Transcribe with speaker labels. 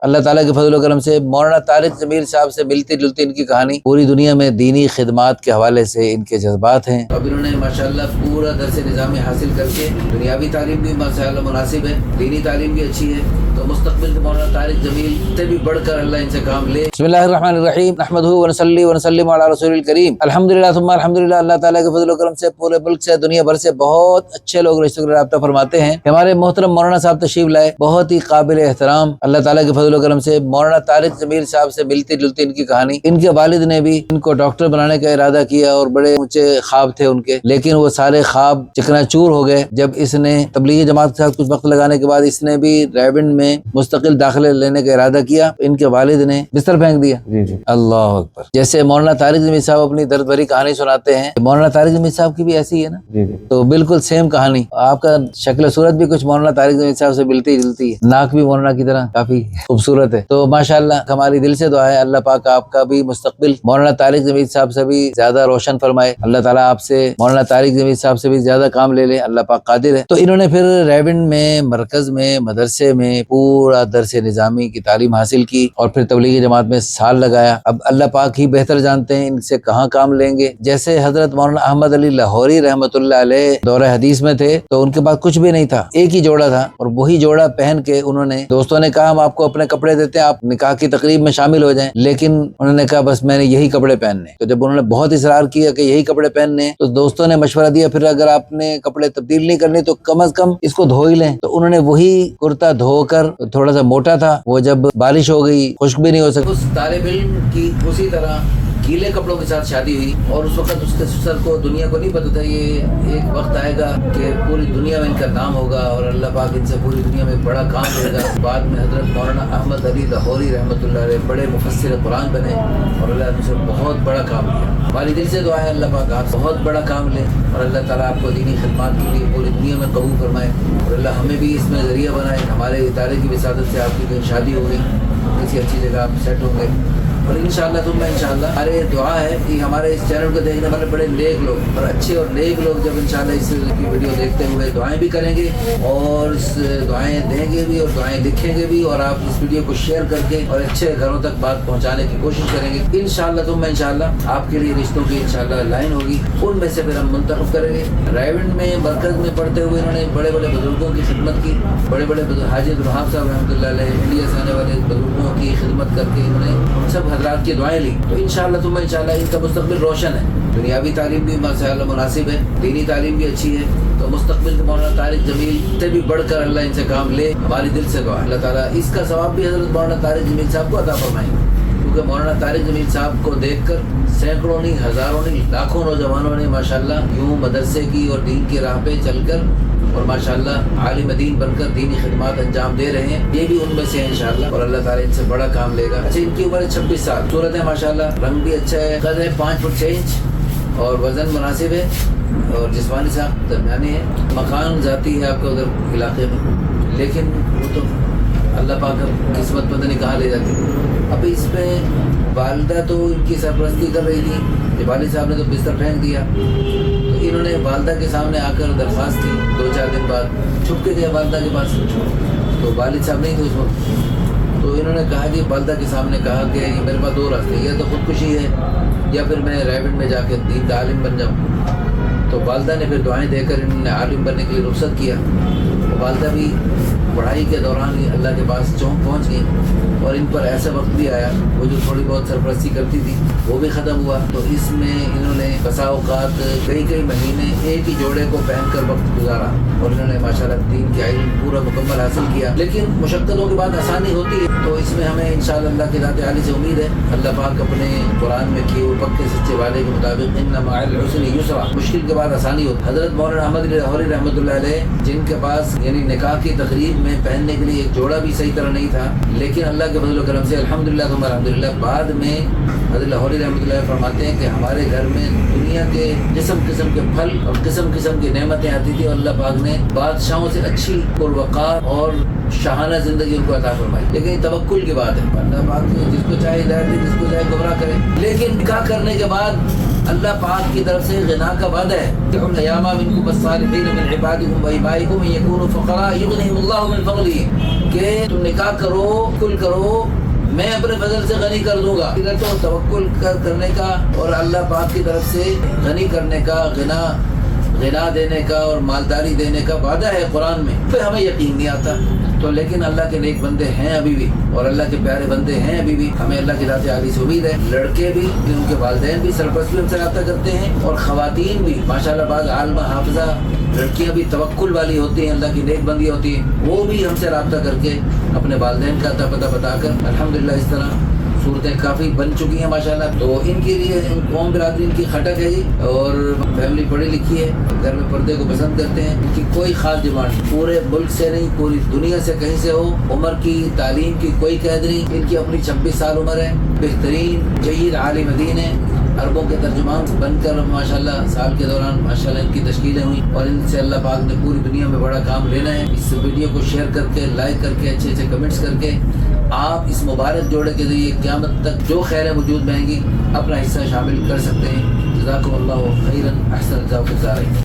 Speaker 1: اللہ تعالیٰ کے فضل و کرم سے مولانا طارق جمیل صاحب سے ملتی جلتی ان کی کہانی پوری دنیا میں دینی خدمات کے حوالے سے ان کے جذبات ہیں. اب انہوں نے ماشاءاللہ پورا درس نظامی حاصل کر کے دنیاوی تعلیم بھی ماشاءاللہ مناسب ہے، دینی تعلیم بھی اچھی ہے، تو مستقبل مولانا طارق جمیل سے بھی بڑھ کر اللہ ان سے کام لے. بسم اللہ الرحمن الرحیم، نحمدہ ونصلی ونسلم علی رسول الکریم. الحمدللہ ثم الحمدللہ. اللہ تعالیٰ کے فضل و کرم سے پورے ملک سے دنیا بھر سے بہت اچھے لوگ رشتہ رابطہ فرماتے ہیں. ہمارے محترم مولانا صاحب تشریف لائے، بہت ہی قابل احترام. اللہ تعالیٰ کے فضل و کرم سے مولانا طارق جمیل صاحب سے ملتی جلتی ان کی کہانی. ان کے والد نے بھی ان کو ڈاکٹر بنانے کا ارادہ کیا اور بڑے اونچے خواب تھے ان کے، لیکن وہ سارے خواب چکنا چور ہو گئے جب اس نے تبلیغی جماعت کے ساتھ کچھ وقت لگانے کے بعد اس نے بھی ریونڈ میں مستقل داخلے لینے کا ارادہ کیا. ان کے والد نے بستر پھینک دیا. اللہ اکبر. جیسے مولانا طارق جمیل صاحب اپنی درد بھری کہانی سناتے ہیں، مولانا طارق جمیل صاحب کی بھی ایسی ہے نا، تو بالکل سیم کہانی. آپ کا شکل صورت بھی کچھ مولانا طارق جمیل صاحب سے ملتی جلتی ہے، ناک بھی مولانا کی طرح کافی خوبصورت ہے. تو ماشاءاللہ ہماری دل سے دعا ہے اللہ پاک آپ کا بھی مستقبل مولانا طارق جمیل صاحب سے بھی زیادہ روشن فرمائے. اللہ تعالیٰ آپ سے مولانا طارق جمیل صاحب سے بھی زیادہ کام لے لے، اللہ پاک قادر ہے. تو انہوں نے پھر ریونڈ میں مرکز میں مدرسے میں پورا درس نظامی کی تعلیم حاصل کی اور پھر تبلیغی جماعت میں سال لگایا. اب اللہ پاک ہی بہتر جانتے ہیں ان سے کہاں کام لیں گے. جیسے حضرت مولانا احمد علی لاہوری رحمۃ اللہ علیہ دورہ حدیث میں تھے تو ان کے پاس کچھ بھی نہیں تھا، ایک ہی جوڑا تھا، اور وہی جوڑا پہن کے انہوں نے، دوستوں نے کہا ہم آپ کو اپنے کپڑے دیتے ہیں، آپ نکاح کی تقریب میں شامل ہو جائیں، لیکن انہوں نے کہا بس میں نے یہی کپڑے پہننے. تو جب انہوں نے بہت اصرار کیا کہ یہی کپڑے پہننے تو دوستوں نے مشورہ دیا پھر اگر آپ نے کپڑے تبدیل نہیں کرنے تو کم از کم اس کو دھو ہی لیں. تو انہوں نے وہی کرتا دھو کر، تھوڑا سا موٹا تھا وہ، جب بارش ہو گئی خشک بھی نہیں ہو سکی. اس طالب علم کی اسی طرح گیلے کپڑوں کے ساتھ شادی ہوئی اور اس وقت اس کے سسر کو دنیا کو نہیں پتا تھا یہ ایک وقت آئے گا کہ پوری دنیا میں ان کا نام ہوگا اور اللہ پاک ان سے پوری دنیا میں بڑا کام لے گا. بعد میں حضرت مولانا احمد علی لاہوری رحمۃ اللہ علیہ بڑے مفسر قرآن بنے اور اللہ نے ان سے بہت بڑا کام کیا. ہماری دل سے دعا ہے اللہ پاک آپ بہت بڑا کام لے اور اللہ تعالیٰ آپ کو دینی خدمات کے لیے پوری دنیا میں قبول فرمائے اور اللہ ہمیں بھی اس میں ذریعہ بنائے. ہمارے ادارے کی وسادت سے آپ کی کہیں شادی ہو گئی، کسی اچھی جگہ آپ سیٹ ہوں گے اور انشاءاللہ تم انشاءاللہ ہمارے دعا ہے کہ ہمارے اس چینل کو دیکھنے والے بڑے نیک لوگ اور اچھے اور نیک لوگ جب انشاءاللہ اس کی ویڈیو دیکھتے ہوئے دعائیں بھی کریں گے اور اس دعائیں دیں گے بھی اور دعائیں لکھیں گے بھی اور آپ اس ویڈیو کو شیئر کر کے اور اچھے گھروں تک بات پہنچانے کی کوشش کریں گے. انشاءاللہ تم انشاءاللہ آپ کے لیے رشتوں کی انشاءاللہ لائن ہوگی، ان میں سے پھر ہم منتخب کریں گے. ریونڈ میں مرکز میں پڑھتے ہوئے انہوں نے بڑے بڑے بزرگوں کی خدمت کی، بڑے بڑے حاجی الوہاب صاحب رحمۃ اللہ علیہ، انڈیا سے آنے والے بزرگوں کی خدمت کر کے انہوں نے ان سب حضرات کی دعائیں لی. تو انشاءاللہ تم انشاءاللہ ان کا مستقبل روشن ہے، دنیاوی تعلیم بھی ماشاءاللہ مناسب ہے، دینی تعلیم بھی اچھی ہے. تو مستقبل مولانا طارق جمیل سے بھی بڑھ کر اللہ ان سے کام لے، ہماری دل سے دعا. اللہ تعالیٰ اس کا ثواب بھی حضرت مولانا طارق جمیل صاحب کو عطا فرمائیں، کیونکہ مولانا طارق جمیل صاحب کو دیکھ کر سینکڑوں نہیں، ہزاروں نہیں، لاکھوں نوجوانوں نے ماشاءاللہ یوں مدرسے کی اور دین کی راہ پہ چل کر اور ماشاءاللہ عالم دین بن کر دینی خدمات انجام دے رہے ہیں. یہ بھی ان میں سے ہیں انشاءاللہ اور اللہ تعالیٰ ان سے بڑا کام لے گا. اچھا ان کی عمر ہے 26 سال، صورت ہے ماشاءاللہ، رنگ بھی اچھا ہے، قد ہے 5 فٹ 6 انچ اور وزن مناسب ہے اور جسمانی ساخت درمیانی ہے. مکان ذاتی ہے آپ کا ادھر علاقے میں، لیکن وہ تو اللہ پاک قسمت پتہ نہیں کہاں لے جاتی. اب اس میں والدہ تو ان کی سرپرستی کر رہی تھی کہ والد صاحب نے تو بستر پھینک دیا، تو انہوں نے والدہ کے سامنے آ کر درخواست کی. 2-4 دن بعد چھپ کے گیا والدہ کے پاس، تو والد صاحب نہیں تھے اس وقت. تو انہوں نے کہا کہ والدہ کے سامنے کہا کہ میرے پاس 2 راستے، یا تو خودکشی ہے یا پھر میں ریونڈ میں جا کے دین کا عالم بن جاؤں. تو والدہ نے پھر دعائیں دے کر انہوں نے عالم بننے کے لیے رخصت کیا. والدہ بھی پڑھائی کے دوران ہی اللہ کے پاس چونک پہنچ گئی اور ان پر ایسا وقت بھی آیا وہ جو تھوڑی بہت سرپرستی کرتی تھی وہ بھی ختم ہوا. تو اس میں انہوں نے بسا اوقات کئی مہینے ایک ہی جوڑے کو پہن کر وقت گزارا اور انہوں نے ماشاءاللہ دین کی علم پورا مکمل حاصل کیا. لیکن مشقتوں کے بعد آسانی ہوتی ہے، تو اس میں ہمیں انشاءاللہ اللہ کی ذات عالی سے امید ہے. اللہ پاک اپنے قرآن میں کیے ہوئے پکے سچے وعدے کے مطابق ان مع العسر یسرا، مشکل کے بعد آسانی ہوتی. حضرت مولانا احمد علی لاہوری رحمۃ اللہ علیہ جن کے پاس یعنی نکاح کی تقریب میں پہننے کے لیے ایک جوڑا بھی صحیح طرح نہیں تھا، لیکن اللہ کے فضل و کرم سے الحمدللہ ثم الحمدللہ بعد میں حضرت لاہوری رحمۃ اللہ فرماتے ہیں کہ ہمارے گھر میں دنیا کے قسم قسم کے پھل اور قسم قسم کی نعمتیں آتی تھی اور اللہ پاک نے بادشاہوں سے اچھی پروقار اور شاہانہ زندگی ان کو عطا فرمائی. لیکن یہ توکل کی بات ہے، اللہ پاک جس کو چاہے ہدایت دے، جس کو چاہے گمراہ کرے. لیکن نکاح کرنے کے بعد اللہ پاک کی طرف سے غنا کا وعدہ ہے الایاما منکم الصالحین من عبادکم و امائکم ان یکونوا فقراء یغنیہم اللہ من فضلہ کہ تم نکاح کرو کل کرو میں اپنے فضل سے غنی کر دوں گا. تو توکل کرنے کا اور اللہ پاک کی طرف سے غنی کرنے کا غنا دینے کا اور مالداری دینے کا وعدہ ہے قرآن میں. پھر ہمیں یقین نہیں آتا تو لیکن اللہ کے نیک بندے ہیں ابھی بھی اور اللہ کے پیارے بندے ہیں ابھی بھی. ہمیں اللہ کی ذات عالی سے امید ہے. لڑکے بھی ان کے والدین بھی سرپرست بھی ہم سے رابطہ کرتے ہیں اور خواتین بھی ماشاءاللہ بعض عالمہ حافظہ لڑکیاں بھی توکل والی ہوتی ہیں اللہ کی نیک بندی ہوتی ہیں وہ بھی ہم سے رابطہ کر کے اپنے والدین کا اتا پتہ بتا کر الحمدللہ اس طرح صورتیں کافی بن چکی ہیں ماشاءاللہ. تو ان کے لیے قوم برادری ان کی کھٹک ہے جی اور فیملی پڑھی لکھی ہے گھر میں پردے کو پسند کرتے ہیں. ان کی کوئی خاص ڈیمانڈ پورے ملک سے نہیں پوری دنیا سے کہیں سے ہو. عمر کی تعلیم کی کوئی قید نہیں. ان کی اپنی 26 سال عمر ہے. بہترین جید عالم دین ہے. عربوں کے ترجمان بن کر ماشاءاللہ سال کے دوران ماشاءاللہ ان کی تشکیلیں ہوئیں اور ان سے اللہ پاک نے پوری دنیا میں بڑا کام لینا ہے. اس ویڈیو کو شیئر کر کے لائک کر کے اچھے اچھے کمنٹس کر کے آپ اس مبارک جوڑے کے ذریعے قیامت تک جو خیر وجود میں آئیں گی اپنا حصہ شامل کر سکتے ہیں. جزاکم اللہ خیرا احسن جزاک.